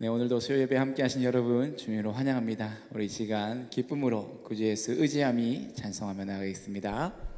네, 오늘도 수요 예배 함께 하신 여러분 주님으로 환영합니다. 우리 이 시간 기쁨으로 구주 예수 의지함이 찬송하며 나가겠습니다.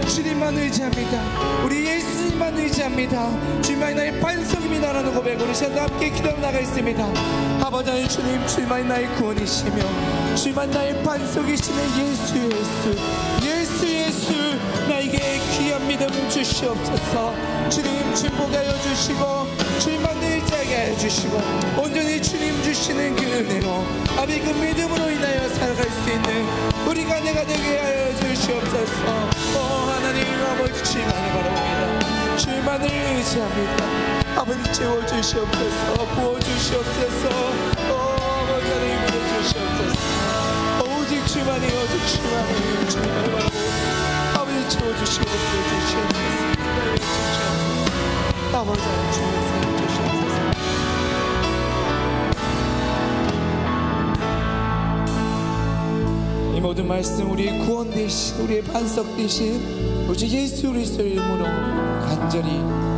주님만 의지합니다. 우리 예수님만 의지합니다. 주님만이 나의 반석입니다라는 고백 우리 시간 함께 기도하며 나가겠습니다. 아버지 하나님 주님, 주님만이 나의 구원이시며 주님만 나의 반석이시며 예수 나에게 귀한 믿음 주시옵소서. 주님 축복하여 주시고 주님만 의지하게 하여 주시고 온전히 주님 주시는 그 은혜로 아버지 그 믿음으로 인하여 살아갈 수 있는 우리가 내가 되게 하여 주시옵소서. 하나님 아버지 주님만을 바라봅니다. 주님만을 의지합니다. 아버지 채워주시옵소서. 부어주시옵소서. 아버지 하나님 믿어주시옵소서. 오직 주님만이 주님만을 바라봅니다. 아버지 채워주시고 부어주시옵소서. 아버지 하나님 주님을 사랑해주시옵소서. 이 모든 말씀 우리의 구원 되신 우리의 반석 되신 오직 예수 그리스도의 이름으로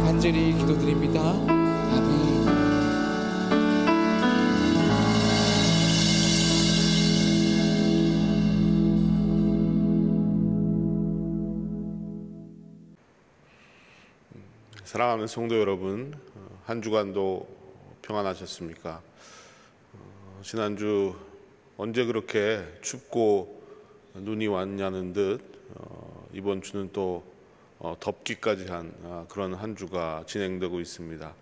간절히 기도드립니다. 아멘. 사랑하는 성도 여러분, 한 주간도 평안하셨습니까? 지난주 언제 그렇게 춥고 눈이 왔냐는 듯 이번 주는 또 덥기까지 한 그런 한 주가 진행되고 있습니다.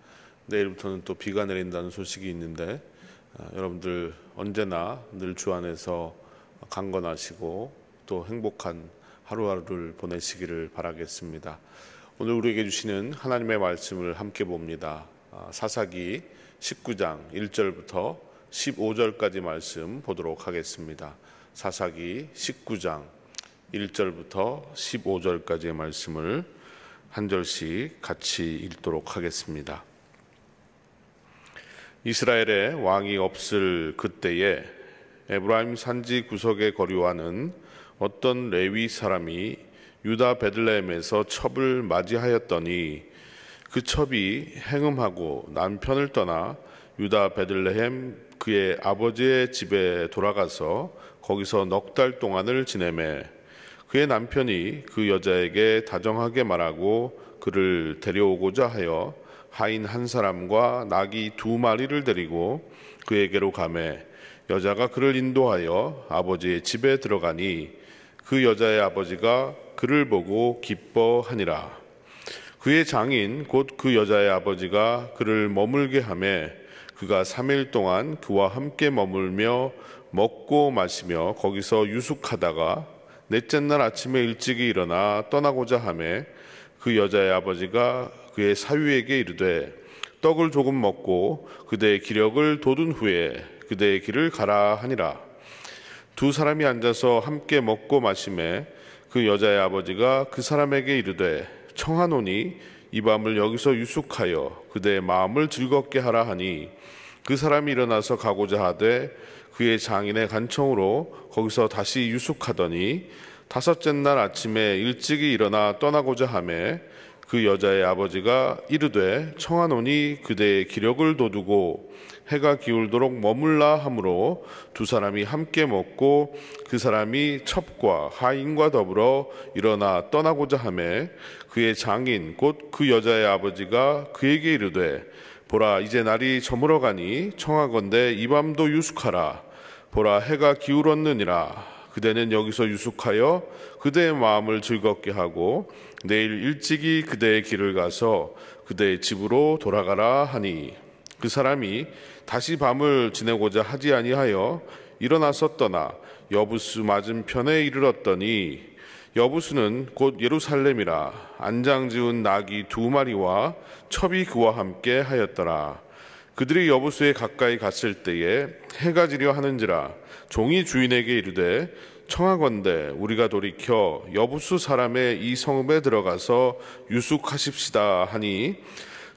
내일부터는 또 비가 내린다는 소식이 있는데 여러분들 언제나 늘 주 안에서 강건하시고 또 행복한 하루하루를 보내시기를 바라겠습니다. 오늘 우리에게 주시는 하나님의 말씀을 함께 봅니다. 사사기 19장 1절부터 15절까지 말씀 보도록 하겠습니다. 사사기 19장 1절부터 15절까지의 말씀을 한 절씩 같이 읽도록 하겠습니다. 이스라엘에 왕이 없을 그때에 에브라임 산지 구석에 거류하는 어떤 레위 사람이 유다 베들레헴에서 첩을 맞이하였더니 그 첩이 행음하고 남편을 떠나 유다 베들레헴 그의 아버지의 집에 돌아가서 거기서 넉 달 동안을 지내매 그의 남편이 그 여자에게 다정하게 말하고 그를 데려오고자 하여 하인 한 사람과 나귀 2마리를 데리고 그에게로 가매 여자가 그를 인도하여 아버지의 집에 들어가니 그 여자의 아버지가 그를 보고 기뻐하니라. 그의 장인 곧 그 여자의 아버지가 그를 머물게 하매 그가 3일 동안 그와 함께 머물며 먹고 마시며 거기서 유숙하다가 넷째 날 아침에 일찍이 일어나 떠나고자 하매 그 여자의 아버지가 그의 사위에게 이르되 떡을 조금 먹고 그대의 기력을 돋운 후에 그대의 길을 가라 하니라. 두 사람이 앉아서 함께 먹고 마시매 그 여자의 아버지가 그 사람에게 이르되 청하노니 이 밤을 여기서 유숙하여 그대의 마음을 즐겁게 하라 하니 그 사람이 일어나서 가고자 하되 그의 장인의 간청으로 거기서 다시 유숙하더니 다섯째 날 아침에 일찍이 일어나 떠나고자 하매 그 여자의 아버지가 이르되 청하노니 그대의 기력을 돋우고 해가 기울도록 머물라 하므로 두 사람이 함께 먹고 그 사람이 첩과 하인과 더불어 일어나 떠나고자 하매 그의 장인 곧 그 여자의 아버지가 그에게 이르되 보라 이제 날이 저물어 가니 청하건대 이 밤도 유숙하라. 보라 해가 기울었느니라. 그대는 여기서 유숙하여 그대의 마음을 즐겁게 하고 내일 일찍이 그대의 길을 가서 그대의 집으로 돌아가라 하니 그 사람이 다시 밤을 지내고자 하지 아니하여 일어나서 떠나 여부수 맞은편에 이르렀더니 여부수는 곧 예루살렘이라 안장 지은 나귀 2마리와 첩이 그와 함께 하였더라. 그들이 여부수에 가까이 갔을 때에 해가 지려 하는지라 종이 주인에게 이르되 청하건대 우리가 돌이켜 여부수 사람의 이 성읍에 들어가서 유숙하십시다 하니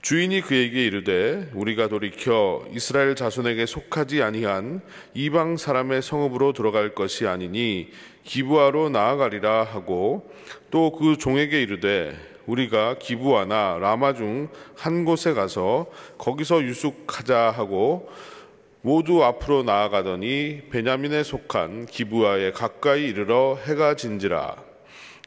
주인이 그에게 이르되 우리가 돌이켜 이스라엘 자손에게 속하지 아니한 이방 사람의 성읍으로 들어갈 것이 아니니 기브아로 나아가리라 하고 또 그 종에게 이르되 우리가 기브아나 라마 중 한 곳에 가서 거기서 유숙하자 하고 모두 앞으로 나아가더니 베냐민에 속한 기브아에 가까이 이르러 해가 진지라.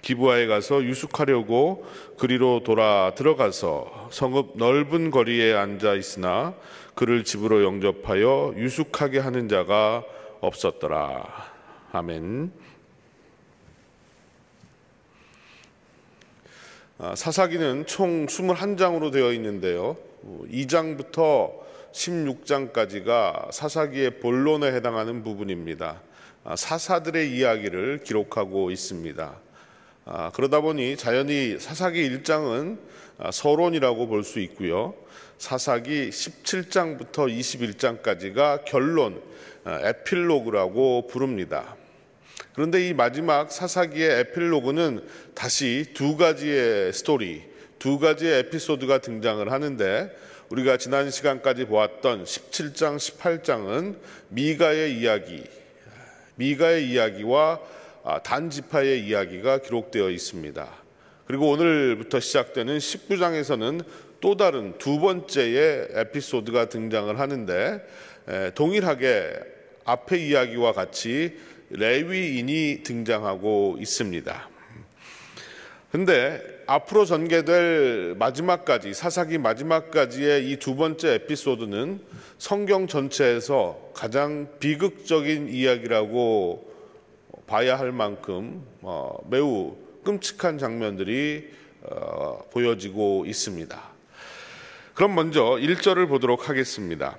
기브아에 가서 유숙하려고 그리로 돌아 들어가서 성읍 넓은 거리에 앉아 있으나 그를 집으로 영접하여 유숙하게 하는 자가 없었더라. 아멘. 사사기는 총 21장으로 되어 있는데요, 2장부터 16장까지가 사사기의 본론에 해당하는 부분입니다. 사사들의 이야기를 기록하고 있습니다. 그러다 보니 자연히 사사기 1장은 서론이라고 볼 수 있고요, 사사기 17장부터 21장까지가 결론, 에필로그라고 부릅니다. 그런데 이 마지막 사사기의 에필로그는 다시 두 가지의 스토리, 두 가지의 에피소드가 등장을 하는데, 우리가 지난 시간까지 보았던 17장, 18장은 미가의 이야기와 단지파의 이야기가 기록되어 있습니다. 그리고 오늘부터 시작되는 19장에서는 또 다른 두 번째의 에피소드가 등장을 하는데, 동일하게 앞의 이야기와 같이 레위인이 등장하고 있습니다. 근데 앞으로 전개될 마지막까지, 사사기 마지막까지의 이 두 번째 에피소드는 성경 전체에서 가장 비극적인 이야기라고 봐야 할 만큼 매우 끔찍한 장면들이 보여지고 있습니다. 그럼 먼저 1절을 보도록 하겠습니다.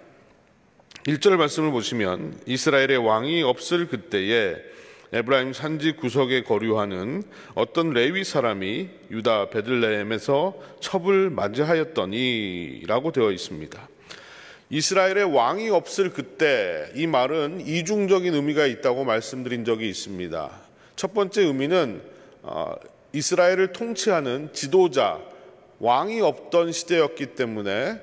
1절 말씀을 보시면, 이스라엘의 왕이 없을 그때에 에브라임 산지 구석에 거류하는 어떤 레위 사람이 유다 베들레헴에서 첩을 맞이하였더니 라고 되어 있습니다. 이스라엘의 왕이 없을 그때, 이 말은 이중적인 의미가 있다고 말씀드린 적이 있습니다. 첫 번째 의미는 이스라엘을 통치하는 지도자, 왕이 없던 시대였기 때문에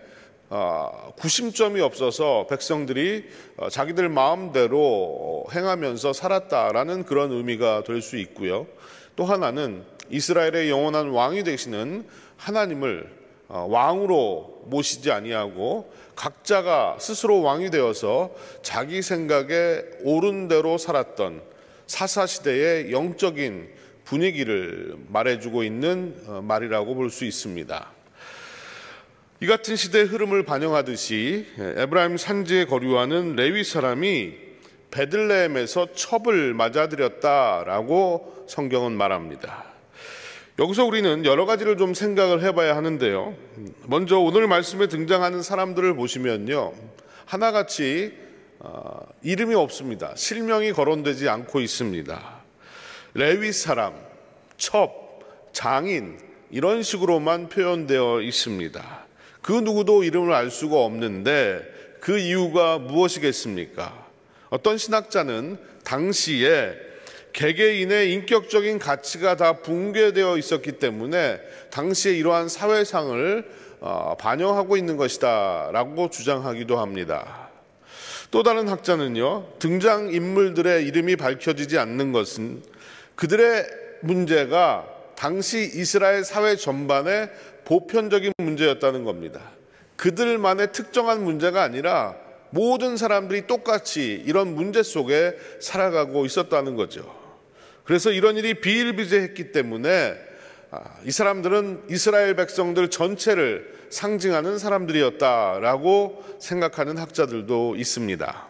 구심점이 없어서 백성들이 자기들 마음대로 행하면서 살았다라는 그런 의미가 될 수 있고요. 또 하나는 이스라엘의 영원한 왕이 되시는 하나님을 왕으로 모시지 아니하고 각자가 스스로 왕이 되어서 자기 생각에 옳은 대로 살았던 사사시대의 영적인 분위기를 말해주고 있는 말이라고 볼 수 있습니다. 이 같은 시대의 흐름을 반영하듯이 에브라임 산지에 거류하는 레위 사람이 베들레헴에서 첩을 맞아들였다라고 성경은 말합니다. 여기서 우리는 여러 가지를 좀 생각을 해봐야 하는데요, 먼저 오늘 말씀에 등장하는 사람들을 보시면요, 하나같이 이름이 없습니다. 실명이 거론되지 않고 있습니다. 레위 사람, 첩, 장인, 이런 식으로만 표현되어 있습니다. 그 누구도 이름을 알 수가 없는데 그 이유가 무엇이겠습니까? 어떤 신학자는 당시에 개개인의 인격적인 가치가 다 붕괴되어 있었기 때문에 당시에 이러한 사회상을 반영하고 있는 것이다 라고 주장하기도 합니다. 또 다른 학자는요, 등장인물들의 이름이 밝혀지지 않는 것은 그들의 문제가 당시 이스라엘 사회 전반의 보편적인 문제였다는 겁니다. 그들만의 특정한 문제가 아니라 모든 사람들이 똑같이 이런 문제 속에 살아가고 있었다는 거죠. 그래서 이런 일이 비일비재했기 때문에 이 사람들은 이스라엘 백성들 전체를 상징하는 사람들이었다라고 생각하는 학자들도 있습니다.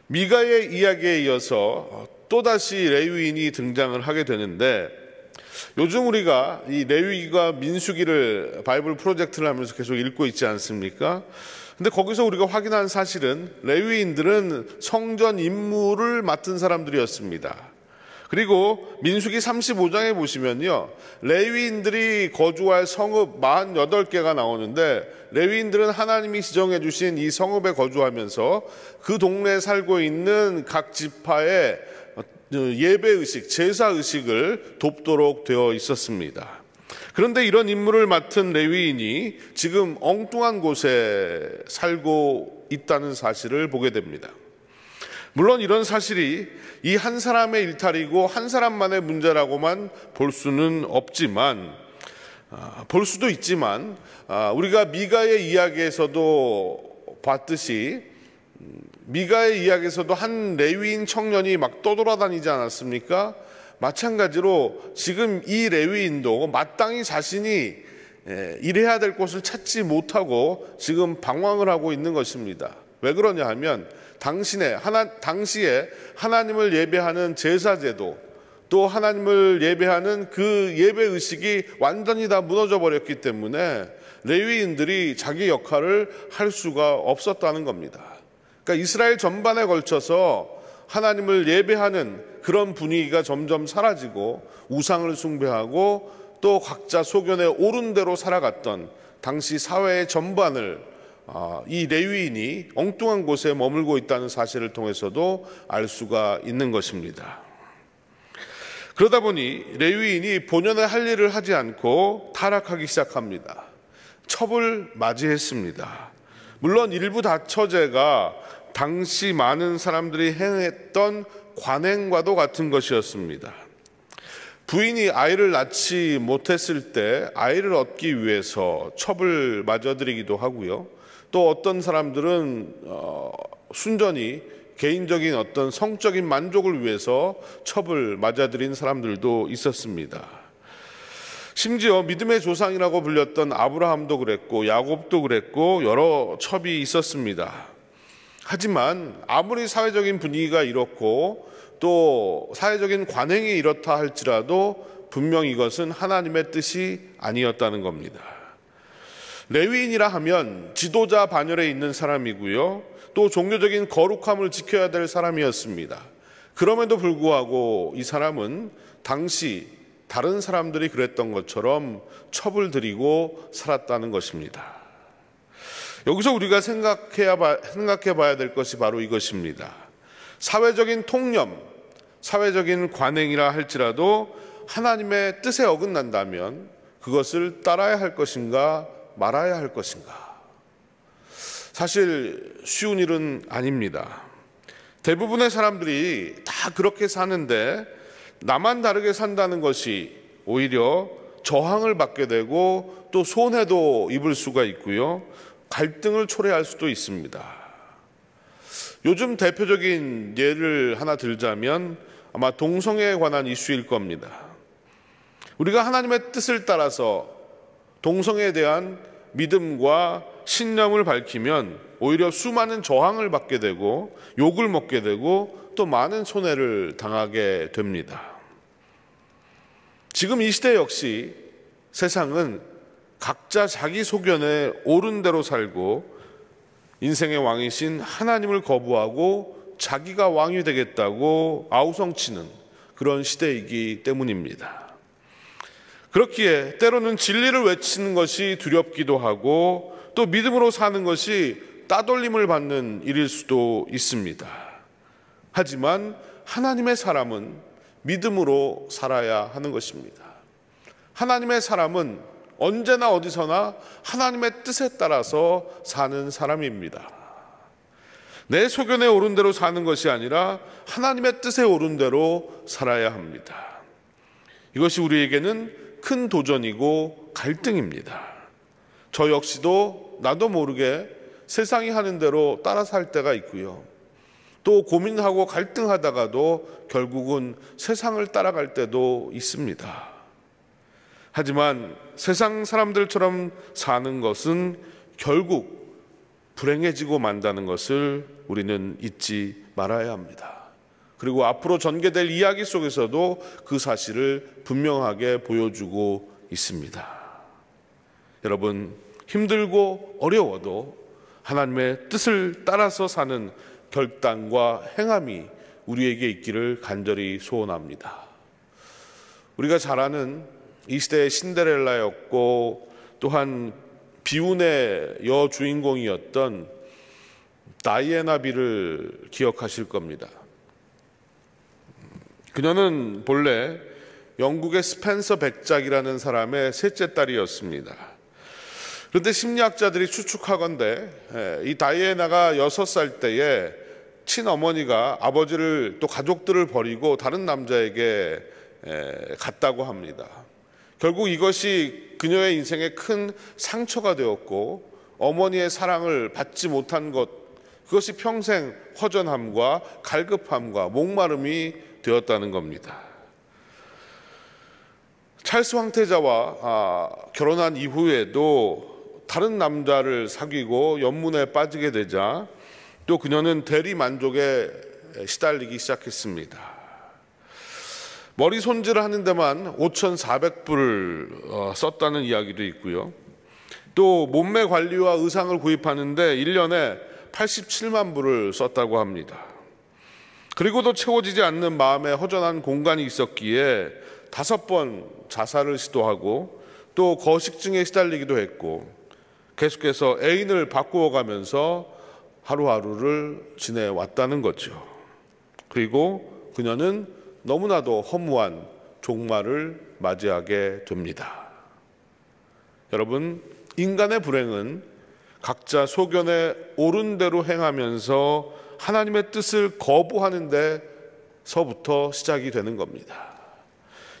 미가의 이야기에 이어서 또다시 레위인이 등장을 하게 되는데, 요즘 우리가 이 레위기와 민수기를 바이블 프로젝트를 하면서 계속 읽고 있지 않습니까? 근데 거기서 우리가 확인한 사실은 레위인들은 성전 임무를 맡은 사람들이었습니다. 그리고 민수기 35장에 보시면요, 레위인들이 거주할 성읍 48개가 나오는데, 레위인들은 하나님이 지정해 주신 이 성읍에 거주하면서 그 동네에 살고 있는 각 지파의 예배의식, 제사의식을 돕도록 되어 있었습니다. 그런데 이런 임무를 맡은 레위인이 지금 엉뚱한 곳에 살고 있다는 사실을 보게 됩니다. 물론 이런 사실이 이 한 사람의 일탈이고 한 사람만의 문제라고만 볼 수는 없지만, 볼 수도 있지만, 우리가 미가의 이야기에서도 봤듯이 미가의 이야기에서도 한 레위인 청년이 막 떠돌아다니지 않았습니까? 마찬가지로 지금 이 레위인도 마땅히 자신이 일해야 될 곳을 찾지 못하고 지금 방황을 하고 있는 것입니다. 왜 그러냐 하면 당시에 하나님을 예배하는 제사제도, 또 하나님을 예배하는 그 예배의식이 완전히 다 무너져 버렸기 때문에 레위인들이 자기 역할을 할 수가 없었다는 겁니다. 그러니까 이스라엘 전반에 걸쳐서 하나님을 예배하는 그런 분위기가 점점 사라지고 우상을 숭배하고 또 각자 소견에 옳은 대로 살아갔던 당시 사회의 전반을 이 레위인이 엉뚱한 곳에 머물고 있다는 사실을 통해서도 알 수가 있는 것입니다. 그러다 보니 레위인이 본연의 할 일을 하지 않고 타락하기 시작합니다. 첩을 맞이했습니다. 물론 일부 다처제가 당시 많은 사람들이 행했던 관행과도 같은 것이었습니다. 부인이 아이를 낳지 못했을 때 아이를 얻기 위해서 첩을 맞아드리기도 하고요. 또 어떤 사람들은 순전히 개인적인 어떤 성적인 만족을 위해서 첩을 맞아들인 사람들도 있었습니다. 심지어 믿음의 조상이라고 불렸던 아브라함도 그랬고 야곱도 그랬고 여러 첩이 있었습니다. 하지만 아무리 사회적인 분위기가 이렇고 또 사회적인 관행이 이렇다 할지라도 분명 이것은 하나님의 뜻이 아니었다는 겁니다. 레위인이라 하면 지도자 반열에 있는 사람이고요, 또 종교적인 거룩함을 지켜야 될 사람이었습니다. 그럼에도 불구하고 이 사람은 당시 다른 사람들이 그랬던 것처럼 첩을 들이고 살았다는 것입니다. 여기서 우리가 생각해 봐야 될 것이 바로 이것입니다. 사회적인 통념, 사회적인 관행이라 할지라도 하나님의 뜻에 어긋난다면 그것을 따라야 할 것인가 말아야 할 것인가? 사실 쉬운 일은 아닙니다. 대부분의 사람들이 다 그렇게 사는데 나만 다르게 산다는 것이 오히려 저항을 받게 되고 또 손해도 입을 수가 있고요, 갈등을 초래할 수도 있습니다. 요즘 대표적인 예를 하나 들자면 아마 동성애에 관한 이슈일 겁니다. 우리가 하나님의 뜻을 따라서 동성애에 대한 믿음과 신념을 밝히면 오히려 수많은 저항을 받게 되고 욕을 먹게 되고 또 많은 손해를 당하게 됩니다. 지금 이 시대 역시 세상은 각자 자기 소견에 옳은 대로 살고 인생의 왕이신 하나님을 거부하고 자기가 왕이 되겠다고 아우성치는 그런 시대이기 때문입니다. 그렇기에 때로는 진리를 외치는 것이 두렵기도 하고 또 믿음으로 사는 것이 따돌림을 받는 일일 수도 있습니다. 하지만 하나님의 사람은 믿음으로 살아야 하는 것입니다. 하나님의 사람은 언제나 어디서나 하나님의 뜻에 따라서 사는 사람입니다. 내 소견에 옳은 대로 사는 것이 아니라 하나님의 뜻에 옳은 대로 살아야 합니다. 이것이 우리에게는 큰 도전이고 갈등입니다. 저 역시도 나도 모르게 세상이 하는 대로 따라 살 때가 있고요, 또 고민하고 갈등하다가도 결국은 세상을 따라갈 때도 있습니다. 하지만 세상 사람들처럼 사는 것은 결국 불행해지고 만다는 것을 우리는 잊지 말아야 합니다. 그리고 앞으로 전개될 이야기 속에서도 그 사실을 분명하게 보여주고 있습니다. 여러분, 힘들고 어려워도 하나님의 뜻을 따라서 사는 결단과 행함이 우리에게 있기를 간절히 소원합니다. 우리가 잘 아는 이 시대의 신데렐라였고 또한 비운의 여주인공이었던 다이애나 비를 기억하실 겁니다. 그녀는 본래 영국의 스펜서 백작이라는 사람의 셋째 딸이었습니다. 그런데 심리학자들이 추측하건대 이 다이애나가 6살 때에 친어머니가 아버지를 또 가족들을 버리고 다른 남자에게 갔다고 합니다. 결국 이것이 그녀의 인생에 큰 상처가 되었고 어머니의 사랑을 받지 못한 것, 그것이 평생 허전함과 갈급함과 목마름이 되었다는 겁니다. 찰스 황태자와 결혼한 이후에도 다른 남자를 사귀고 연문에 빠지게 되자 또 그녀는 대리 만족에 시달리기 시작했습니다. 머리 손질을 하는 데만 5,400불을 썼다는 이야기도 있고요. 또 몸매 관리와 의상을 구입하는데 1년에 87만 불을 썼다고 합니다. 그리고도 채워지지 않는 마음에 허전한 공간이 있었기에 5번 자살을 시도하고 또 거식증에 시달리기도 했고 계속해서 애인을 바꾸어 가면서 하루하루를 지내왔다는 거죠. 그리고 그녀는 너무나도 허무한 종말을 맞이하게 됩니다. 여러분, 인간의 불행은 각자 소견에 옳은 대로 행하면서 하나님의 뜻을 거부하는 데서부터 시작이 되는 겁니다.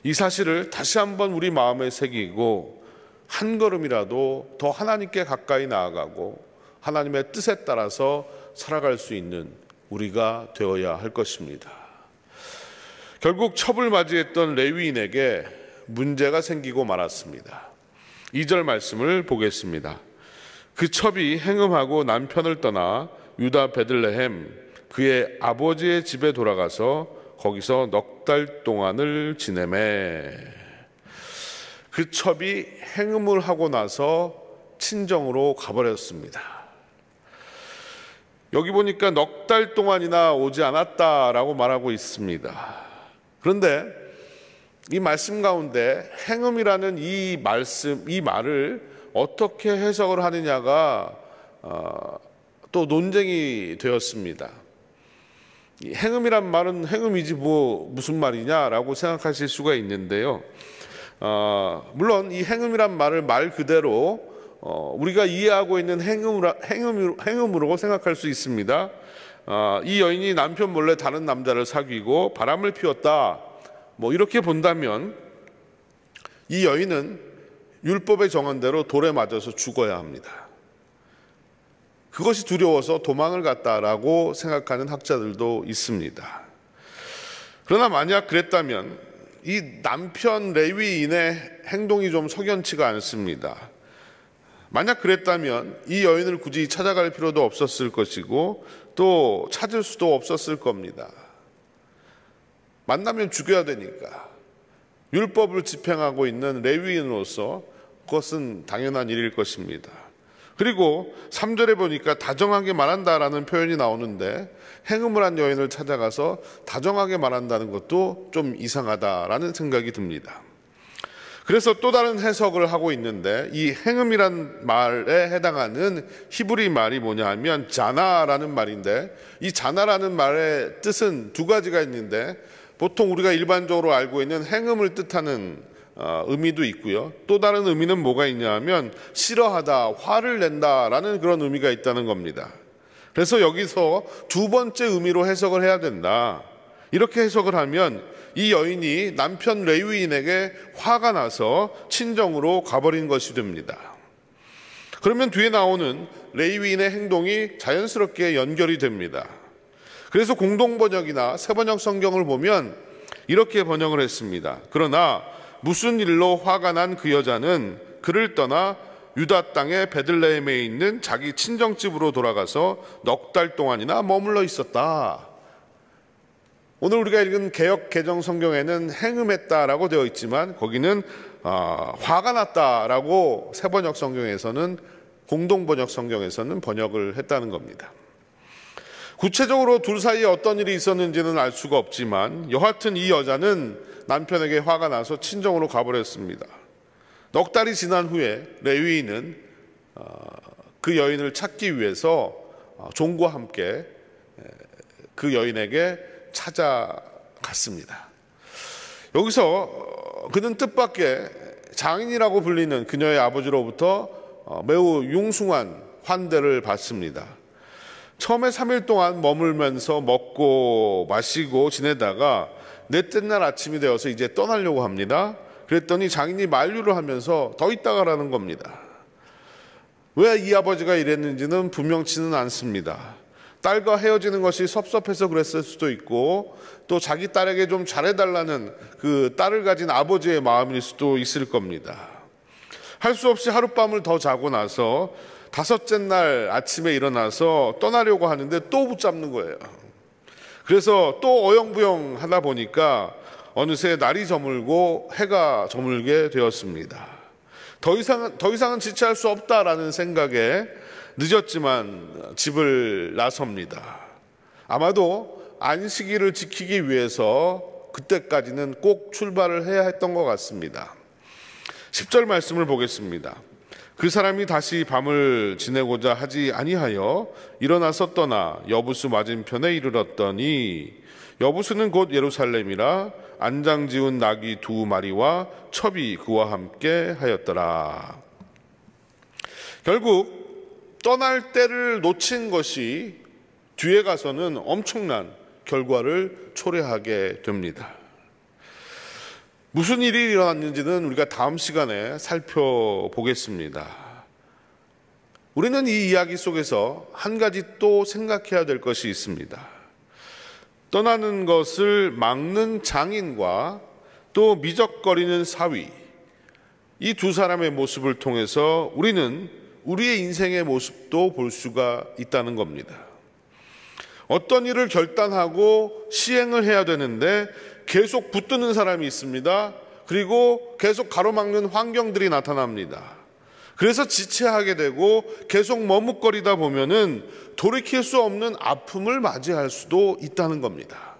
이 사실을 다시 한번 우리 마음에 새기고 한 걸음이라도 더 하나님께 가까이 나아가고 하나님의 뜻에 따라서 살아갈 수 있는 우리가 되어야 할 것입니다. 결국 첩을 맞이했던 레위인에게 문제가 생기고 말았습니다. 2절 말씀을 보겠습니다. 그 첩이 행음하고 남편을 떠나 유다 베들레헴 그의 아버지의 집에 돌아가서 거기서 넉 달 동안을 지내매. 그 첩이 행음을 하고 나서 친정으로 가버렸습니다. 여기 보니까 넉 달 동안이나 오지 않았다라고 말하고 있습니다. 그런데 이 말씀 가운데 행음이라는 이 말을 어떻게 해석을 하느냐가 또 논쟁이 되었습니다. 이 행음이란 말은 행음이지 무슨 말이냐라고 생각하실 수가 있는데요. 물론 이 행음이란 말을 말 그대로 우리가 이해하고 있는 행음으로 생각할 수 있습니다. 이 여인이 남편 몰래 다른 남자를 사귀고 바람을 피웠다, 이렇게 본다면 이 여인은 율법에 정한 대로 돌에 맞아서 죽어야 합니다. 그것이 두려워서 도망을 갔다라고 생각하는 학자들도 있습니다. 그러나 만약 그랬다면 이 남편 레위인의 행동이 좀 석연치가 않습니다. 만약 그랬다면 이 여인을 굳이 찾아갈 필요도 없었을 것이고 또 찾을 수도 없었을 겁니다. 만나면 죽여야 되니까 율법을 집행하고 있는 레위인으로서 그것은 당연한 일일 것입니다. 그리고 3절에 보니까 다정하게 말한다라는 표현이 나오는데 행음을 한 여인을 찾아가서 다정하게 말한다는 것도 좀 이상하다라는 생각이 듭니다. 그래서 또 다른 해석을 하고 있는데 이 행음이란 말에 해당하는 히브리 말이 뭐냐 하면 자나라는 말인데 이 자나라는 말의 뜻은 두 가지가 있는데 보통 우리가 일반적으로 알고 있는 행음을 뜻하는 의미도 있고요. 또 다른 의미는 뭐가 있냐 하면 싫어하다, 화를 낸다라는 그런 의미가 있다는 겁니다. 그래서 여기서 두 번째 의미로 해석을 해야 된다. 이렇게 해석을 하면 이 여인이 남편 레위인에게 화가 나서 친정으로 가버린 것이 됩니다. 그러면 뒤에 나오는 레위인의 행동이 자연스럽게 연결이 됩니다. 그래서 공동번역이나 새번역 성경을 보면 이렇게 번역을 했습니다. 그러나 무슨 일로 화가 난 그 여자는 그를 떠나 유다 땅의 베들레헴에 있는 자기 친정집으로 돌아가서 넉 달 동안이나 머물러 있었다. 오늘 우리가 읽은 개역 개정 성경에는 행음했다라고 되어 있지만 거기는 화가 났다라고 새번역 성경에서는 공동번역 성경에서는 번역을 했다는 겁니다. 구체적으로 둘 사이에 어떤 일이 있었는지는 알 수가 없지만 여하튼 이 여자는 남편에게 화가 나서 친정으로 가버렸습니다. 넉 달이 지난 후에 레위인은 그 여인을 찾기 위해서 종과 함께 그 여인에게 찾아갔습니다. 여기서 그는 뜻밖의 장인이라고 불리는 그녀의 아버지로부터 매우 융숭한 환대를 받습니다. 처음에 3일 동안 머물면서 먹고 마시고 지내다가 넷째 날 아침이 되어서 이제 떠나려고 합니다. 그랬더니 장인이 만류를 하면서 더 있다 가라는 겁니다. 왜 이 아버지가 이랬는지는 분명치는 않습니다. 딸과 헤어지는 것이 섭섭해서 그랬을 수도 있고, 또 자기 딸에게 좀 잘해달라는 그 딸을 가진 아버지의 마음일 수도 있을 겁니다. 할 수 없이 하룻밤을 더 자고 나서 다섯째 날 아침에 일어나서 떠나려고 하는데 또 붙잡는 거예요. 그래서 또 어영부영 하다 보니까 어느새 날이 저물고 해가 저물게 되었습니다. 더 이상은 지체할 수 없다라는 생각에 늦었지만 집을 나섭니다. 아마도 안식일을 지키기 위해서 그때까지는 꼭 출발을 해야 했던 것 같습니다. 10절 말씀을 보겠습니다. 그 사람이 다시 밤을 지내고자 하지 아니하여 일어나서 떠나 여부수 맞은편에 이르렀더니 여부수는 곧 예루살렘이라 안장 지운 낙이 2마리와 첩이 그와 함께 하였더라. 결국 떠날 때를 놓친 것이 뒤에 가서는 엄청난 결과를 초래하게 됩니다. 무슨 일이 일어났는지는 우리가 다음 시간에 살펴보겠습니다. 우리는 이 이야기 속에서 한 가지 또 생각해야 될 것이 있습니다. 떠나는 것을 막는 장인과 또 미적거리는 사위, 이 두 사람의 모습을 통해서 우리는 우리의 인생의 모습도 볼 수가 있다는 겁니다. 어떤 일을 결단하고 시행을 해야 되는데 계속 붙드는 사람이 있습니다. 그리고 계속 가로막는 환경들이 나타납니다. 그래서 지체하게 되고 계속 머뭇거리다 보면은 돌이킬 수 없는 아픔을 맞이할 수도 있다는 겁니다.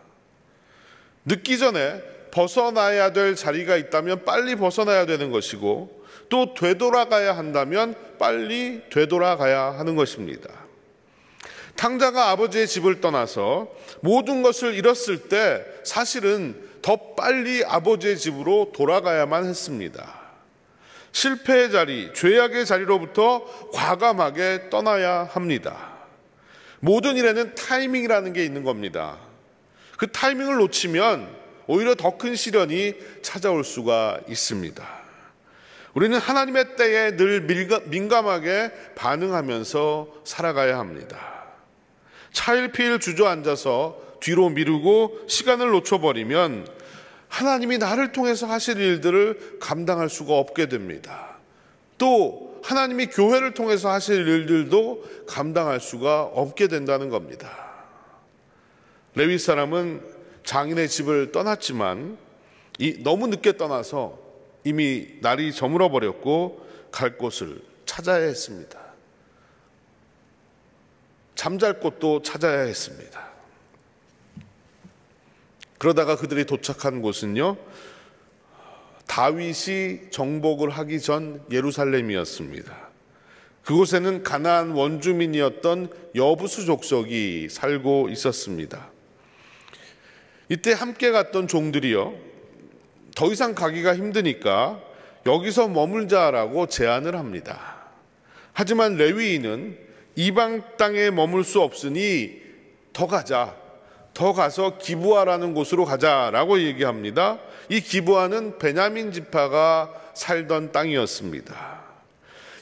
늦기 전에 벗어나야 될 자리가 있다면 빨리 벗어나야 되는 것이고, 또 되돌아가야 한다면 빨리 되돌아가야 하는 것입니다. 탕자가 아버지의 집을 떠나서 모든 것을 잃었을 때 사실은 더 빨리 아버지의 집으로 돌아가야만 했습니다. 실패의 자리, 죄악의 자리로부터 과감하게 떠나야 합니다. 모든 일에는 타이밍이라는 게 있는 겁니다. 그 타이밍을 놓치면 오히려 더 큰 시련이 찾아올 수가 있습니다. 우리는 하나님의 때에 늘 민감하게 반응하면서 살아가야 합니다. 차일피일 주저앉아서 뒤로 미루고 시간을 놓쳐버리면 하나님이 나를 통해서 하실 일들을 감당할 수가 없게 됩니다. 또 하나님이 교회를 통해서 하실 일들도 감당할 수가 없게 된다는 겁니다. 레위 사람은 장인의 집을 떠났지만 너무 늦게 떠나서 이미 날이 저물어 버렸고 갈 곳을 찾아야 했습니다. 잠잘 곳도 찾아야 했습니다. 그러다가 그들이 도착한 곳은요, 다윗이 정복을 하기 전 예루살렘이었습니다. 그곳에는 가나안 원주민이었던 여부수 족속이 살고 있었습니다. 이때 함께 갔던 종들이요, 더 이상 가기가 힘드니까 여기서 머물자라고 제안을 합니다. 하지만 레위인은 이방 땅에 머물 수 없으니 더 가서 기브아라는 곳으로 가자라고 얘기합니다. 이 기브아는 베냐민 지파가 살던 땅이었습니다.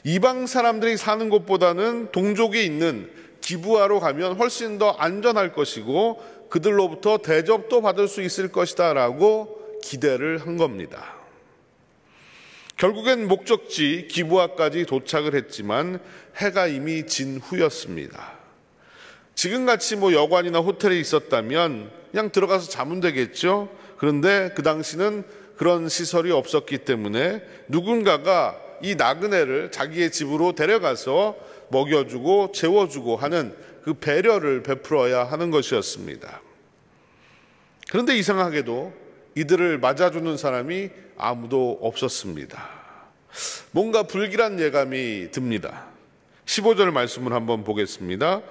이방 사람들이 사는 곳보다는 동족이 있는 기브아로 가면 훨씬 더 안전할 것이고 그들로부터 대접도 받을 수 있을 것이다 라고 기대를 한 겁니다. 결국엔 목적지 기브아까지 도착을 했지만 해가 이미 진 후였습니다. 지금같이 여관이나 호텔에 있었다면 그냥 들어가서 자면 되겠죠. 그런데 그 당시는 그런 시설이 없었기 때문에 누군가가 이 나그네를 자기의 집으로 데려가서 먹여주고 재워주고 하는 그 배려를 베풀어야 하는 것이었습니다. 그런데 이상하게도 이들을 맞아주는 사람이 아무도 없었습니다. 뭔가 불길한 예감이 듭니다. 15절 말씀을 한번 보겠습니다.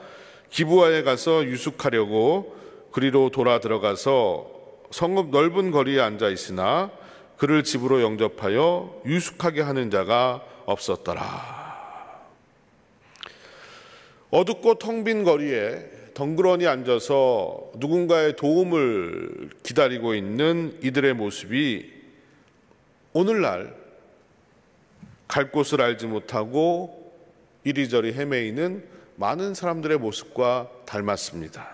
기브아에 가서 유숙하려고 그리로 돌아 들어가서 성읍 넓은 거리에 앉아 있으나 그를 집으로 영접하여 유숙하게 하는 자가 없었더라. 어둡고 텅 빈 거리에 덩그러니 앉아서 누군가의 도움을 기다리고 있는 이들의 모습이 오늘날 갈 곳을 알지 못하고 이리저리 헤매이는 많은 사람들의 모습과 닮았습니다.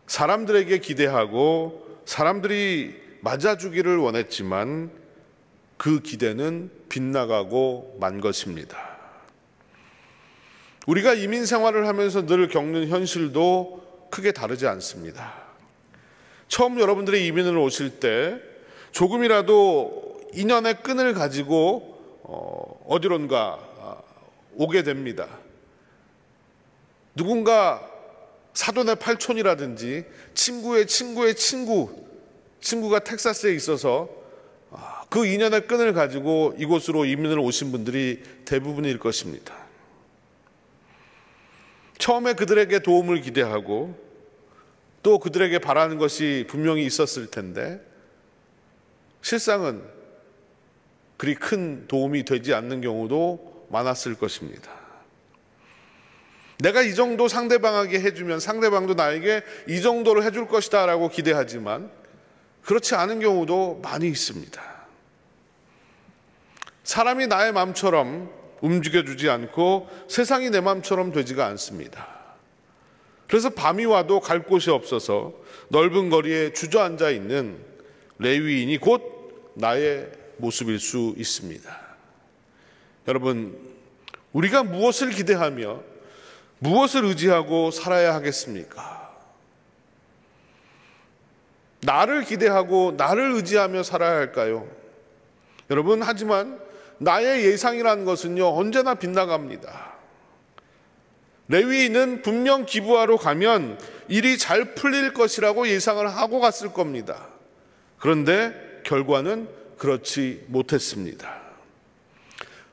사람들에게 기대하고 사람들이 맞아주기를 원했지만 그 기대는 빗나가고 만 것입니다. 우리가 이민 생활을 하면서 늘 겪는 현실도 크게 다르지 않습니다. 처음 여러분들이 이민을 오실 때 조금이라도 인연의 끈을 가지고 어디론가 오게 됩니다. 누군가 사돈의 팔촌이라든지 친구의 친구의 친구가 텍사스에 있어서 그 인연의 끈을 가지고 이곳으로 이민을 오신 분들이 대부분일 것입니다. 처음에 그들에게 도움을 기대하고 또 그들에게 바라는 것이 분명히 있었을 텐데 실상은 그리 큰 도움이 되지 않는 경우도 많았을 것입니다. 내가 이 정도 상대방에게 해주면 상대방도 나에게 이 정도를 해줄 것이다 라고 기대하지만 그렇지 않은 경우도 많이 있습니다. 사람이 나의 마음처럼 움직여주지 않고 세상이 내 마음처럼 되지가 않습니다. 그래서 밤이 와도 갈 곳이 없어서 넓은 거리에 주저앉아 있는 레위인이 곧 나의 모습일 수 있습니다. 여러분, 우리가 무엇을 기대하며 무엇을 의지하고 살아야 하겠습니까? 나를 기대하고 나를 의지하며 살아야 할까요? 여러분, 하지만 나의 예상이라는 것은요, 언제나 빗나갑니다. 레위인은 분명 기브아로 가면 일이 잘 풀릴 것이라고 예상을 하고 갔을 겁니다. 그런데 결과는 그렇지 못했습니다.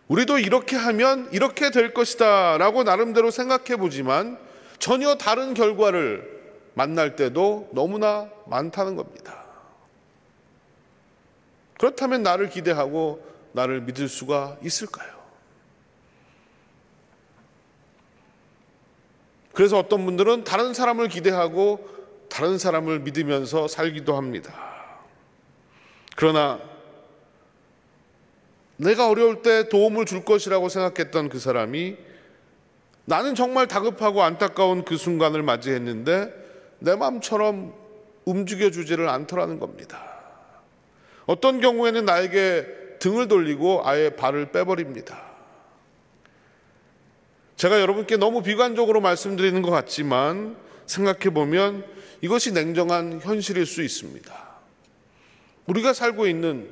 우리도 이렇게 하면 이렇게 될 것이다 라고 나름대로 생각해 보지만 전혀 다른 결과를 만날 때도 너무나 많다는 겁니다. 그렇다면 나를 기대하고 나를 믿을 수가 있을까요? 그래서 어떤 분들은 다른 사람을 기대하고 다른 사람을 믿으면서 살기도 합니다. 그러나 내가 어려울 때 도움을 줄 것이라고 생각했던 그 사람이 나는 정말 다급하고 안타까운 그 순간을 맞이했는데 내 마음처럼 움직여주지를 않더라는 겁니다. 어떤 경우에는 나에게 등을 돌리고 아예 발을 빼버립니다. 제가 여러분께 너무 비관적으로 말씀드리는 것 같지만 생각해 보면 이것이 냉정한 현실일 수 있습니다. 우리가 살고 있는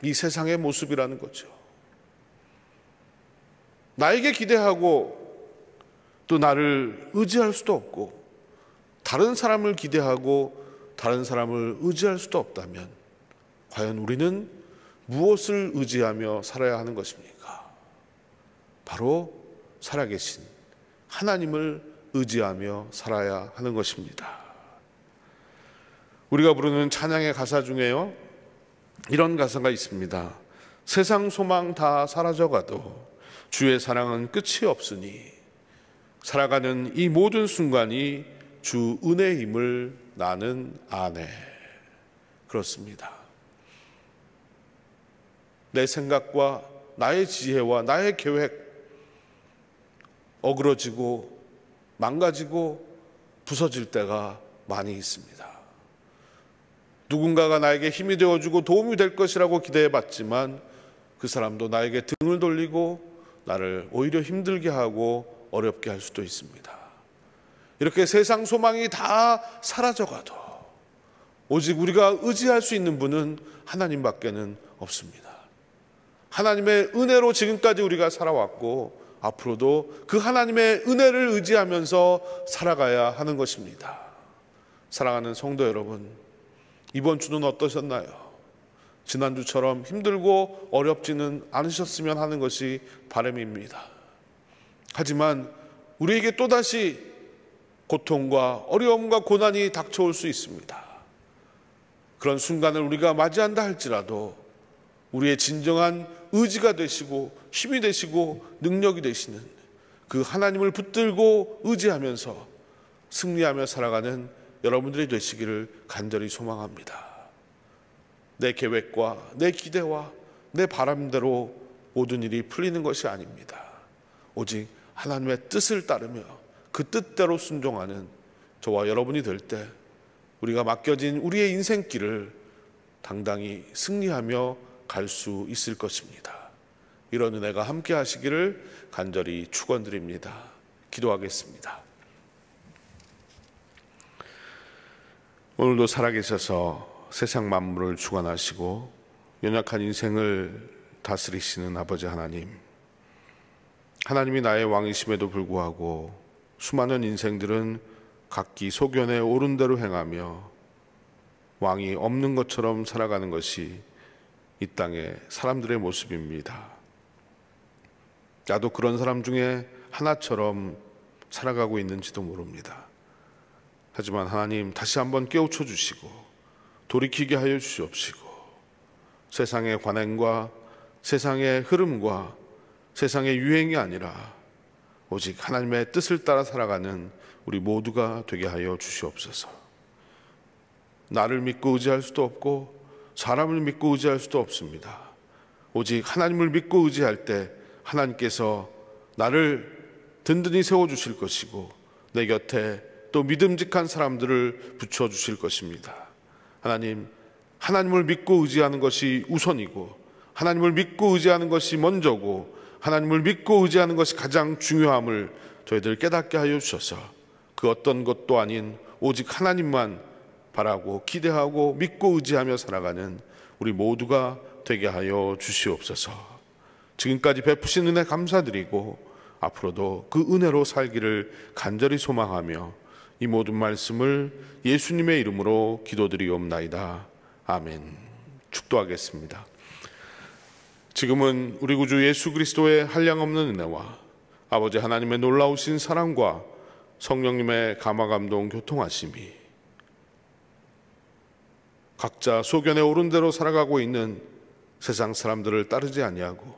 이 세상의 모습이라는 거죠. 나에게 기대하고 또 나를 의지할 수도 없고 다른 사람을 기대하고 다른 사람을 의지할 수도 없다면 과연 우리는 무엇을 의지하며 살아야 하는 것입니까? 바로 살아계신 하나님을 의지하며 살아야 하는 것입니다. 우리가 부르는 찬양의 가사 중에요, 이런 가사가 있습니다. 세상 소망 다 사라져가도 주의 사랑은 끝이 없으니 살아가는 이 모든 순간이 주 은혜임을 나는 아네. 그렇습니다. 내 생각과 나의 지혜와 나의 계획 어그러지고 망가지고 부서질 때가 많이 있습니다. 누군가가 나에게 힘이 되어주고 도움이 될 것이라고 기대해봤지만 그 사람도 나에게 등을 돌리고 나를 오히려 힘들게 하고 어렵게 할 수도 있습니다. 이렇게 세상 소망이 다 사라져가도 오직 우리가 의지할 수 있는 분은 하나님밖에는 없습니다. 하나님의 은혜로 지금까지 우리가 살아왔고 앞으로도 그 하나님의 은혜를 의지하면서 살아가야 하는 것입니다. 사랑하는 성도 여러분, 이번 주는 어떠셨나요? 지난주처럼 힘들고 어렵지는 않으셨으면 하는 것이 바람입니다. 하지만 우리에게 또다시 고통과 어려움과 고난이 닥쳐올 수 있습니다. 그런 순간을 우리가 맞이한다 할지라도 우리의 진정한 의지가 되시고 힘이 되시고 능력이 되시는 그 하나님을 붙들고 의지하면서 승리하며 살아가는 여러분들이 되시기를 간절히 소망합니다. 내 계획과 내 기대와 내 바람대로 모든 일이 풀리는 것이 아닙니다. 오직 하나님의 뜻을 따르며 그 뜻대로 순종하는 저와 여러분이 될 때 우리가 맡겨진 우리의 인생길을 당당히 승리하며 갈 수 있을 것입니다. 이런 은혜가 함께 하시기를 간절히 축원드립니다. 기도하겠습니다. 오늘도 살아계셔서 세상 만물을 주관하시고 연약한 인생을 다스리시는 아버지 하나님, 하나님이 나의 왕이심에도 불구하고 수많은 인생들은 각기 소견에 옳은 대로 행하며 왕이 없는 것처럼 살아가는 것이 이 땅의 사람들의 모습입니다. 나도 그런 사람 중에 하나처럼 살아가고 있는지도 모릅니다. 하지만 하나님, 다시 한번 깨우쳐 주시고 돌이키게 하여 주시옵시고 세상의 관행과 세상의 흐름과 세상의 유행이 아니라 오직 하나님의 뜻을 따라 살아가는 우리 모두가 되게 하여 주시옵소서. 나를 믿고 의지할 수도 없고 사람을 믿고 의지할 수도 없습니다. 오직 하나님을 믿고 의지할 때 하나님께서 나를 든든히 세워주실 것이고 내 곁에 또 믿음직한 사람들을 붙여주실 것입니다. 하나님, 하나님을 믿고 의지하는 것이 우선이고 하나님을 믿고 의지하는 것이 먼저고 하나님을 믿고 의지하는 것이 가장 중요함을 저희들 깨닫게 하여 주셔서 그 어떤 것도 아닌 오직 하나님만 바라고 기대하고 믿고 의지하며 살아가는 우리 모두가 되게 하여 주시옵소서. 지금까지 베푸신 은혜 감사드리고 앞으로도 그 은혜로 살기를 간절히 소망하며 이 모든 말씀을 예수님의 이름으로 기도드리옵나이다. 아멘. 축도하겠습니다. 지금은 우리 구주 예수 그리스도의 한량없는 은혜와 아버지 하나님의 놀라우신 사랑과 성령님의 감화감동 교통하심이 각자 소견에 옳은 대로 살아가고 있는 세상 사람들을 따르지 아니하고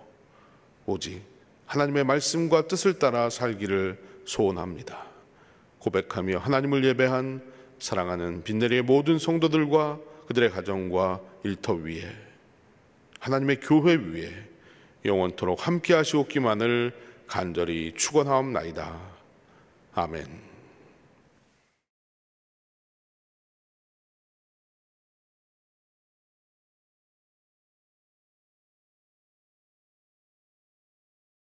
오직 하나님의 말씀과 뜻을 따라 살기를 소원합니다. 고백하며 하나님을 예배한 사랑하는 빈내리의 모든 성도들과 그들의 가정과 일터 위에 하나님의 교회 위에 영원토록 함께 하시옵기만을 간절히 축원하옵나이다. 아멘.